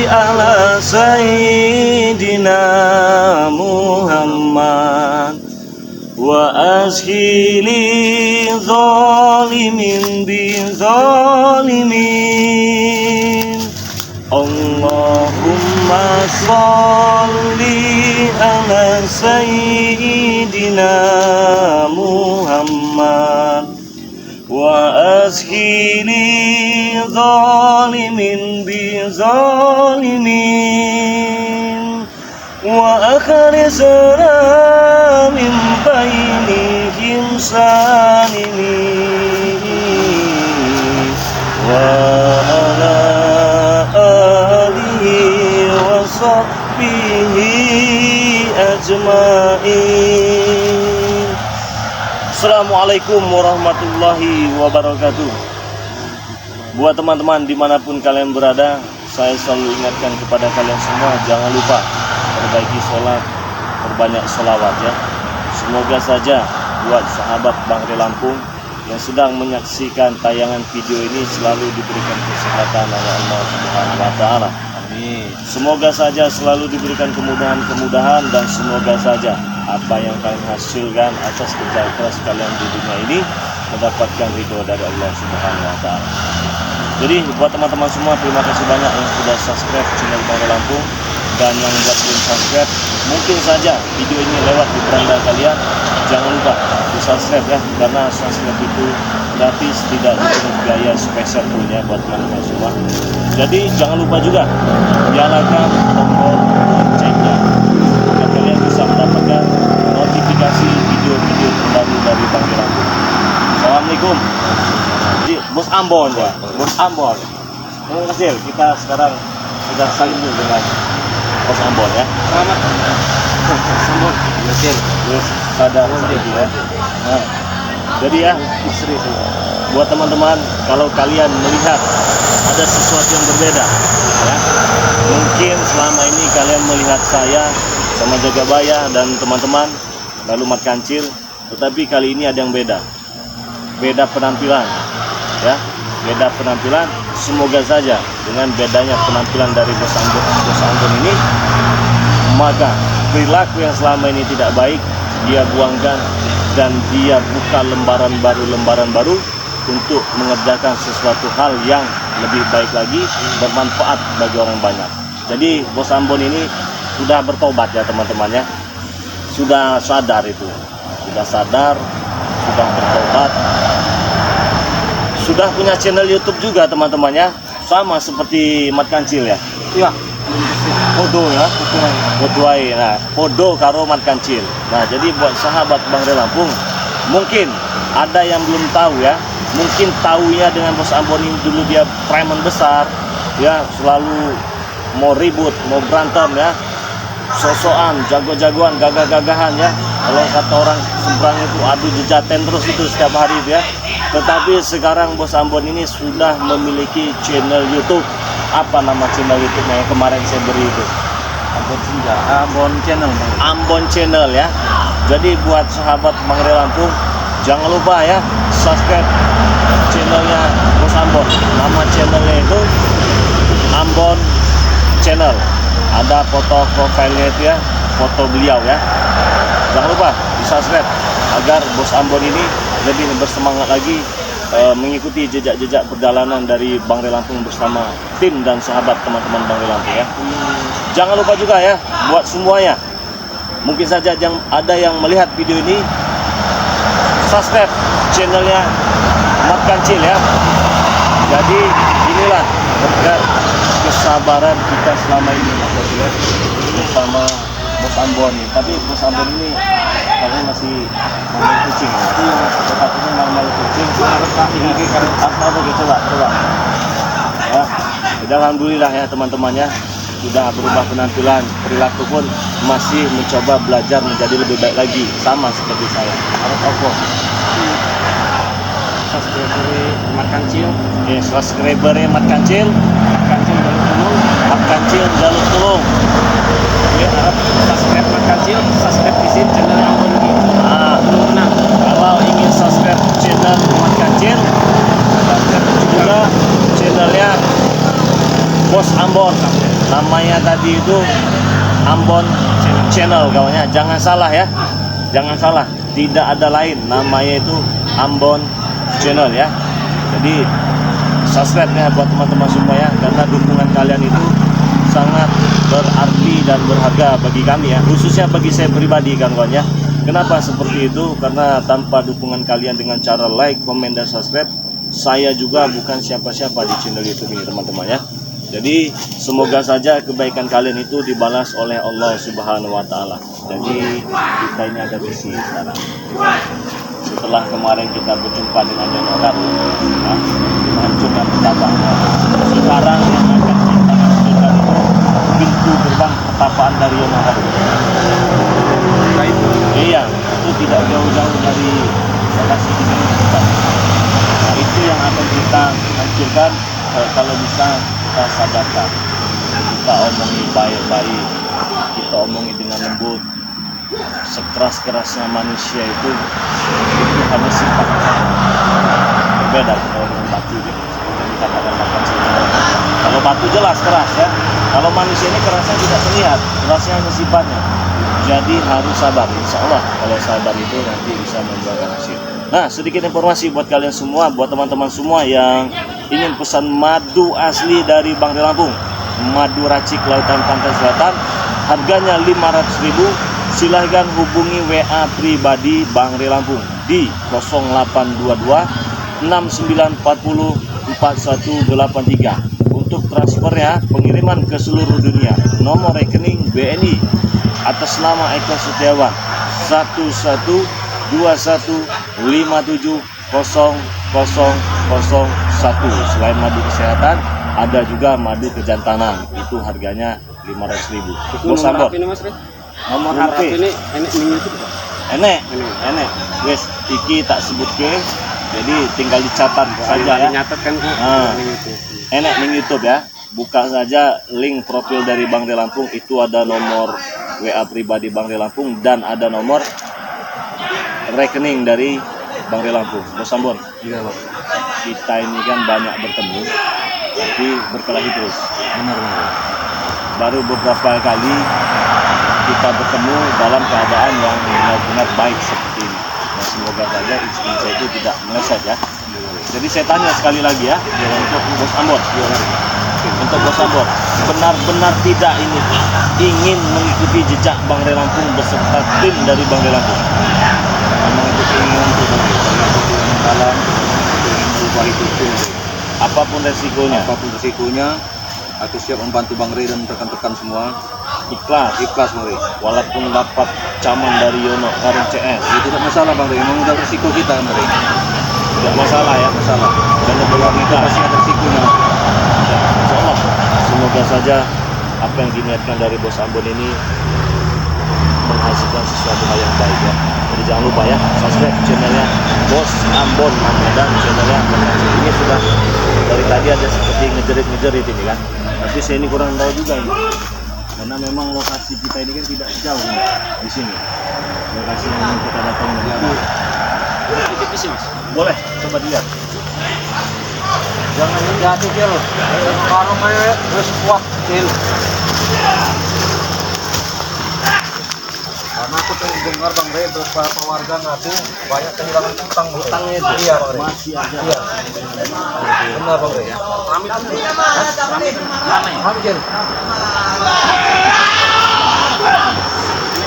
ala Sayyidina Muhammad wa ashili zalimin bi zalimin. Allahumma salli ala Sayyidina Muhammad wa ashili zalimin bi zalimin wa akhrisna min bainihim salimin wa ala alihi wa sahbihi ajmain. Assalamualaikum warahmatullahi wabarakatuh. Buat teman-teman dimanapun kalian berada, saya selalu ingatkan kepada kalian semua, jangan lupa perbaiki sholat, perbanyak sholawat ya. Semoga saja buat sahabat Bangre Lampung yang sedang menyaksikan tayangan video ini selalu diberikan kesehatan oleh Allah Subhanahu wa Ta'ala. Amin. Semoga saja selalu diberikan kemudahan-kemudahan, dan semoga saja apa yang kalian hasilkan atas kerja keras kalian di dunia ini mendapatkan ridho dari Allah Subhanahu wa Ta'ala. Jadi buat teman-teman semua, terima kasih banyak yang sudah subscribe channel Bangre Lampung, dan yang buat belum subscribe, mungkin saja video ini lewat di beranda kalian, jangan lupa di subscribe ya, karena subscribe itu gratis, tidak dipungut biaya spesial pun ya buat teman-teman semua. Jadi jangan lupa juga nyalakan tombol loncengnya agar kalian bisa mendapatkan notifikasi video-video terbaru dari Bangre Lampung. Assalamualaikum. Jadi Bos Ambon ya, Bos Ambon. Terima kasih. Kita sekarang sudah saling dengan Bos Ambon ya. Selamat. Sambon. Yakin. Terus sadar sedikit ya. Nah, jadi ya, istri buat teman-teman, kalau kalian melihat ada sesuatu yang berbeda ya, mungkin selama ini kalian melihat saya sama Jagabaya dan teman-teman lalu Mat Kancil, tetapi kali ini ada yang beda penampilan ya, beda penampilan. Semoga saja dengan bedanya penampilan dari Bos Ambon ini, maka perilaku yang selama ini tidak baik dia buangkan, dan dia buka lembaran baru untuk mengerjakan sesuatu hal yang lebih baik lagi, bermanfaat bagi orang banyak. Jadi Bos Ambon ini sudah bertobat ya teman-teman ya, sudah sadar itu, sudah sadar, sudah bertobat, sudah punya channel YouTube juga teman-teman ya, sama seperti Mat Kancil ya. Iya. Podo ya, Podoai. Nah, Podo karo Mat Kancil. Nah, jadi buat sahabat Bangre Lampung, mungkin ada yang belum tahu ya, mungkin tahunya dengan Bos Ambon ini dulu dia preman besar ya, selalu mau ribut, mau berantem ya, sosokan, jago-jagoan, gagah-gagahan ya. Kalau kata orang seberang itu adu jejaten terus itu setiap hari itu ya. Tetapi sekarang Bos Ambon ini sudah memiliki channel YouTube. Apa nama channel YouTube yang kemarin saya beri itu? Ambon Channel. Ambon Channel ya. Jadi buat sahabat Bangre Lampung, jangan lupa ya subscribe channelnya Bos Ambon. Nama channelnya itu Ambon Channel. Ada foto profilnya itu ya, foto beliau ya. Jangan lupa di subscribe agar Bos Ambon ini lebih bersemangat lagi mengikuti jejak-jejak perjalanan dari Bangre Lampung bersama tim dan sahabat teman-teman Bangre Lampung ya. Jangan lupa juga ya buat semuanya, mungkin saja ada yang melihat video ini, subscribe channelnya Mat Kancil ya. Jadi inilah berkat kesabaran kita selama ini bersama Bos Ambon nih. Tapi Bos Ambon ini karena masih malu kucing ya. Tetapinya malu kucing. Apa gitu coba. Ya. Jadi alhamdulillah ya teman-teman ya, sudah berubah penampilan, perilaku pun masih mencoba belajar menjadi lebih baik lagi, sama seperti saya. Harus apa? Subscriber Mat Kancil. Subscriber Mat Kancil. Mat Kancil jalur tulung. Harap subscribe Mat Kancil, subscribe di sini channel Ambon ini. Belum menang. Kalau ingin subscribe channel Mat Kancil, subscribe juga channelnya Bos Ambon. Namanya tadi itu Ambon Channel kawannya. Jangan salah ya. Jangan salah. Tidak ada lain. Namanya itu Ambon Channel ya. Jadi subscribe ya buat teman-teman semua ya, karena dukungan kalian itu sangat berarti dan berharga bagi kami ya, khususnya bagi saya pribadi kan kawan ya. Kenapa seperti itu? Karena tanpa dukungan kalian dengan cara like, komen, dan subscribe, saya juga bukan siapa-siapa di channel YouTube ini teman-teman ya. Jadi semoga saja kebaikan kalian itu dibalas oleh Allah Subhanahu wa Ta'ala. Jadi kita ini ada visi sekarang. Setelah kemarin kita berjumpa dengan Yonora, ya, menghancurkan pertapaannya. Sekarang yang akan kita hancurkan itu pintu gerbang pertapaan dari Yonora. Iya, itu tidak jauh-jauh dari lokasi kita. Nah, itu yang akan kita hancurkan. Kalau bisa kita sadarkan, kita omongi baik-baik, kita omongi dengan lembut. Sekeras-kerasnya manusia itu hanya sifat berbeda kalau dengan batu gitu. Seperti yang dikatakan makan sehingga. Kalau batu jelas keras ya, kalau manusia ini kerasnya tidak terlihat, kerasnya hanya sifatnya. Jadi harus sabar, insya Allah kalau sabar itu nanti bisa membuahkan hasil. Nah, sedikit informasi buat kalian semua, buat teman-teman semua yang ingin pesan madu asli dari Bangre Lampung, madu racik lautan pantai selatan, harganya 500.000. Silahkan hubungi WA pribadi Bangre Lampung di 0822 6940 4183 untuk transfernya pengiriman ke seluruh dunia. Nomor rekening BNI atas nama Eko Setiawan 1121570001. Selain madu kesehatan, ada juga madu kejantanan, itu harganya 500.000. Bos Ambon. Nomor HP ini enek ning YouTube. Enek. Wes iki tak sebut ke. Jadi tinggal dicatat saja ya. Nyatetkan kok ning YouTube. Enek ning YouTube ya. Buka saja link profil dari Bangre Lampung, itu ada nomor WA pribadi Bangre Lampung dan ada nomor rekening dari Bangre Lampung. Bos Ambon. Iya, Bang. Kita ini kan banyak bertemu, tapi berkelahi terus. Benar. Baru beberapa kali kita bertemu dalam keadaan yang benar-benar baik seperti ini. Dan semoga saja insting saya itu tidak meleset ya. Jadi saya tanya sekali lagi ya, untuk Bos Ambon. Untuk Bos Ambon, benar-benar tidak ini ingin mengikuti jejak Bangre Lampung beserta tim dari Bangre Lampung. Memang itu keinginan itu dalam ingin merubah hidupku. Apapun resikonya, aku siap membantu Bangre dan rekan-rekan semua. Ikhlas Bangre. Walaupun dapat caman dari Yono Karim CS, Itu tidak masalah, Bang. Memang udah resiko kita, Bang. tidak masalah ya. Masalah. Dan peluang kita Pasti ada resikonya. ya, insya Allah. Semoga saja apa yang diniatkan dari Bos Ambon ini menghasilkan sesuatu hal yang baik ya. Jadi jangan lupa ya, subscribe channelnya Bos Ambon dan channelnya Bang Haji. Ini sudah dari tadi ada seperti ngejerit ini kan. Tapi saya ini kurang tahu juga ini. Karena memang lokasi kita ini kan tidak jauh nih, di sini. Lokasi yang kita datang Tipis, Mas. boleh coba dilihat. Jangan jadi kecil. Kalau main terus kuat kecil. Karena aku dengar Bang Rey beberapa warga ngaku banyak kehilangan utangnya itu. Iya, Bang Rey. Masih ada. Iya. Benar, Bang Rey. Kami Kecil.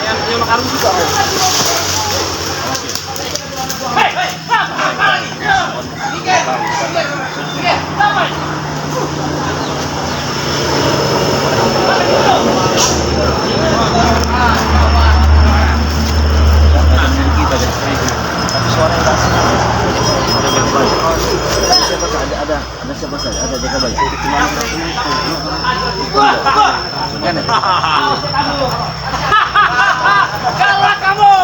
Yang makanan juga, Bang. Tapi suara yang asing ada siapa saja, ada jaga baik. Kalah kamu.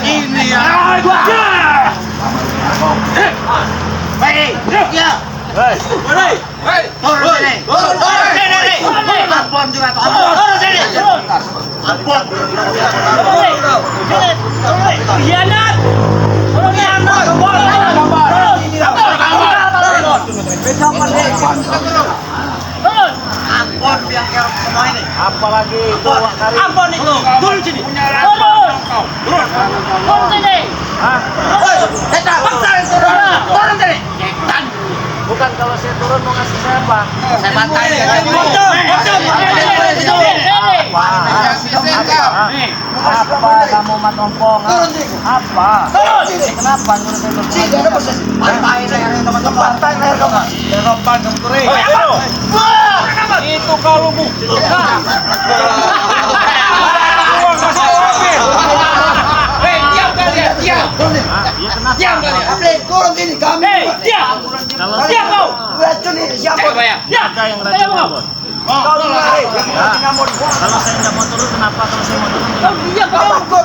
Ini ya. Hei, ya. Hei, hei, turun sini. Turun sini. Turun. Ampun. Hianat. Turun hianat. Turun. Ampun biang kerok semua ini. Apalagi itu Wak Kari. Ampun itu. Turun sini. Turun. Turun sini. Hah? Paksa turun. Turun sini. Bukan kalau saya turun mau ngasih saya apa? Saya bantai. Apa kamu matompong? Apa? Turun. Kenapa nyuruh saya turun? Sini ada proses. Bantai leher teman-teman. Bantai leher kamu. Depan kamu kering. Itu kalau bu. Diam kalian, diam. Iya kenapa? Diam kalian. Ambil turun sini kami. Diam. Kalau Diam kau. Racun ini siapa? Diam. ada yang racun bos. Kau lari. Yang mau dibuang. Kalau saya nggak mau turun, kenapa? Kalau saya mau turun, Kau diam kau. Takut.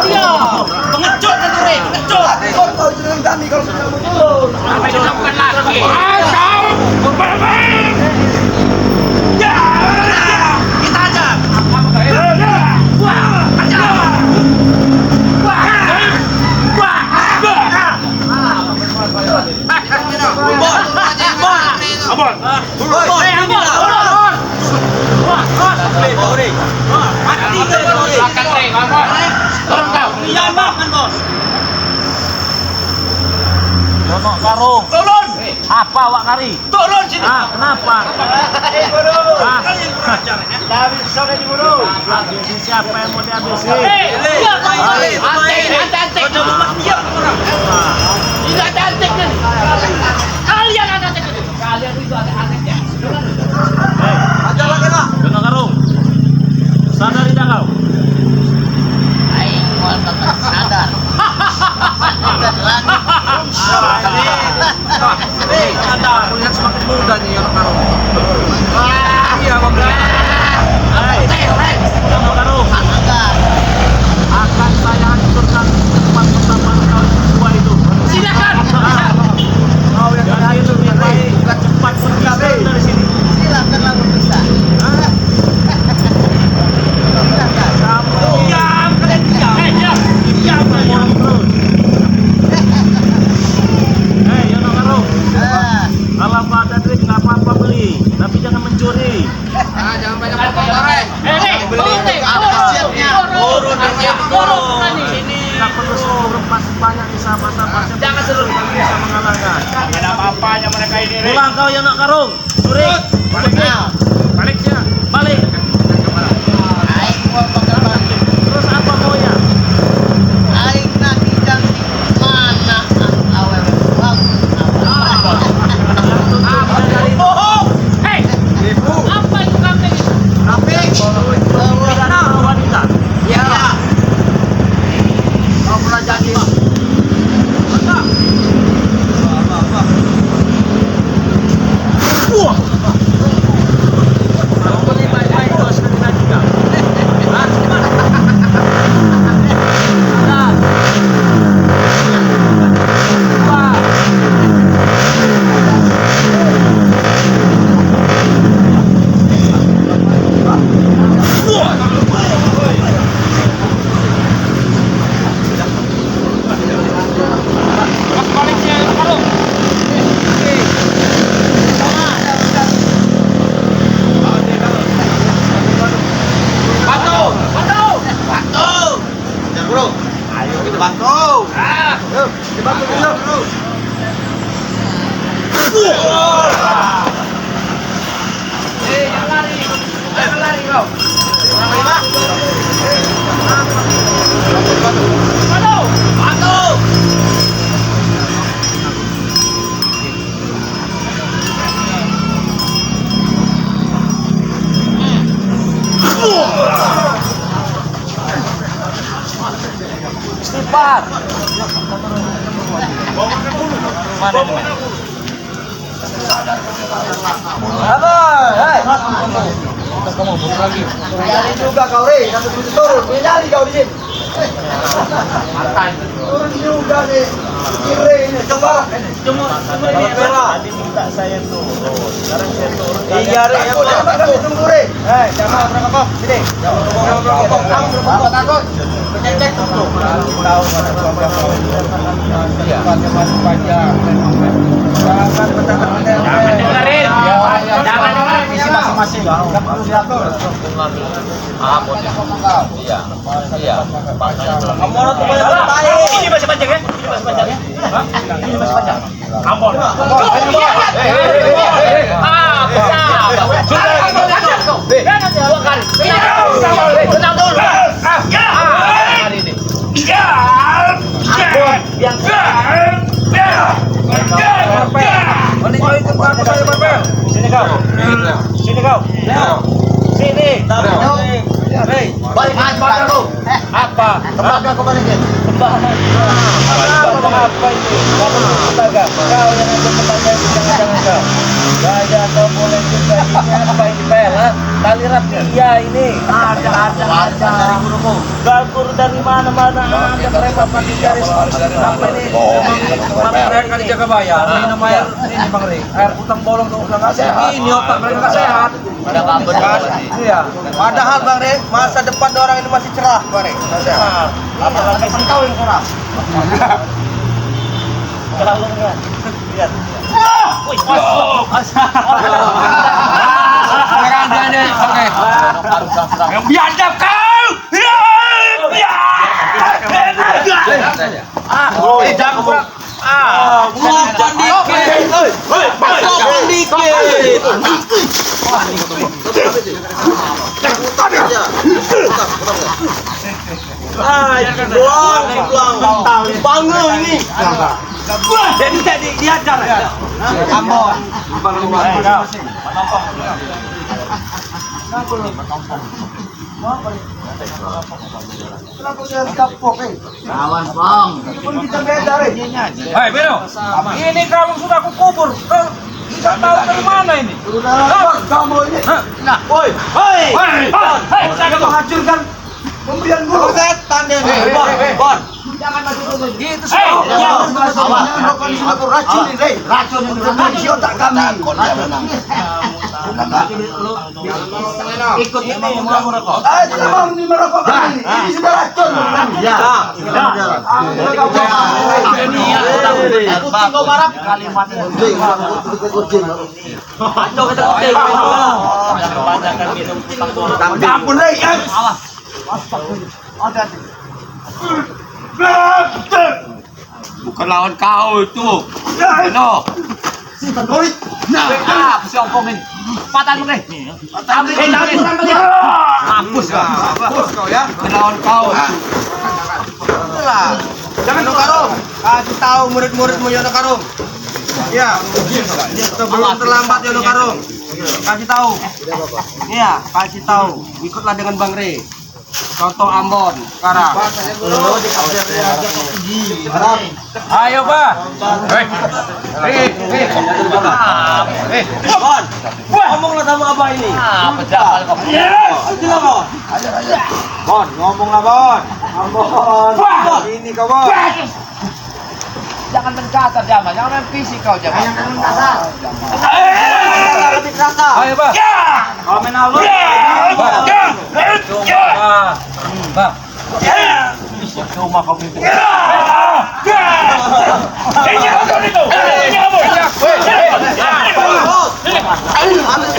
Diam. Pengecut kan tuh, pengecut. Takut kau dengan kami kalau sudah mau turun. Sampai dilakukan lagi. Kita aja. Yono Karung. Turun. Apa Wak Kari? Turun sini. Kenapa? David sore di guru. Habisin siapa yang mau dihabisin? Diam. Antek. Diam orang. Tidak cantik nih. Kalian ada cantik. Kalian itu ada anteknya. Aja lagi lah. Yono Karung. Sadar tidak kau? Aing mau tetap sadar. Aku lihat semakin muda nih Yono Karung. Iya, Yono Karung. Akan saya hancurkan tempat pertama kau yang kedua itu. Silakan. Kau yang terakhir lebih baik cepat pergi dari sini. Silakanlah berpisah. Kamu Diam. Kalian diam. Diam. Diam kalian. terus. Yono Karung. Kalau kau ada duit nggak apa-apa beli, tapi jangan mencuri. Jangan banyak ngomong. Turun. Nggak perlu seluruh pasti banyak di sahabat-sahabat. Jangan seluruh. Bisa mengalahkan. Ada apa-apanya mereka ini. Pulang kau Yono Karung. Curi. Balik ya. Balik. Aing mau balik. Terus apa maunya? Aing nak hidang di mana awewe bagus. Hei. Apa itu kambing itu? Wanita. Ya. Kau pernah jadi. Kalau boleh baik-baik kau sekali lagi kau. Ayo kita bantu. Yuk, dibantu dulu, bro. Jangan lari. Jangan lari kau. Bantu. Istighfar. Mana ini? Nyali juga kau, Rey. Satu pintu turun. Nyali kau di sini. Turun juga nih. Kiri ini coba. Tadi minta saya turun. Sekarang saya turun. Iya, Re, ya, Pak. Tunggu, Re. Jangan berangkok. Sini. Jangan berangkok. Kamu berangkok takut. Cek dulu. Tahu mana bapak. Iya. Masuk pajak. Jangan benar-benar. Jangan dengerin. Jangan dengerin isi masing-masing. Enggak perlu diatur. Iya. Iya. Kamu orang tuh banyak bertanya. Ini masih panjang ya? Ini masih panjang ya? Ini masih panjang. Ambon. Sini kau. Sini kau. Sini. Balik aja lu. Apa? Tembaga kebalikin. Apa itu? Kamu tenaga. Kau yang ada tenaga itu jangan kau. Gaya kau boleh juga ini apa ini pel? Tali rapia ini. Ada dari guruku. Gabur dari mana-mana ada mereka pakai garis apa ini? Kemarin kali jaga bayar, minum air ini Bang Ri. Air utang bolong tuh udah nggak sehat. Ini otak mereka nggak sehat. Ada kabel. Iya. Padahal Bang Ri, masa depan orang ini masih cerah, Bang Ri. Sehat. Apalagi kau yang kurang. Terlalu enggak? Lihat. Wih, yang biadab kau. Jangan kurang. Bukan dikit. Bukan dikit. Bangga ini. Jadi diajar. Ambon. Kenapa dia kapok Kawan bang. Pun kita beda Hei, Beno. Ini kalau sudah aku kubur. Kau tidak tahu dari mana ini. Sudah kamu ini. Nah, Woi, hei. hei, Jangan menghancurkan pemberian guru. Setan dia nih. Bon. Jangan masuk gitu sih. Rokok di sini racun ini, racun yang berada di otak kami. Ikut ini mau merokok. Tidak mau ini merokok kami. Ini sudah racun. Ya. Kucing kau marah. Kalimat kucing. Kucing. Kacau kita kucing. Ampun deh. bukan lawan kau itu. Beno. Nah, si ompong ini. Patahan lu nih. Mampus kau. Mampus kau ya. Bukan lawan kau. Jangan Yono Karum. Kasih tahu murid-muridmu Yono Karum. Ya. Sebelum terlambat Yono Karum. Kasih tahu. Iya, kasih tahu. Ikutlah dengan Bang Re. Contoh Ambon sekarang. Ayo, Pak. Bon. Ngomonglah sama Abah ini. Pejabat kau. Ayolah, Bon. Bon, ngomonglah Bon. Ambon. Ini kau Bon. Jangan mencasar Jama, jangan main fisik kau Jama. Lebih kasar. Ayo, Pak. Komen Allah. Pak. Cuma kau pintu. Ambil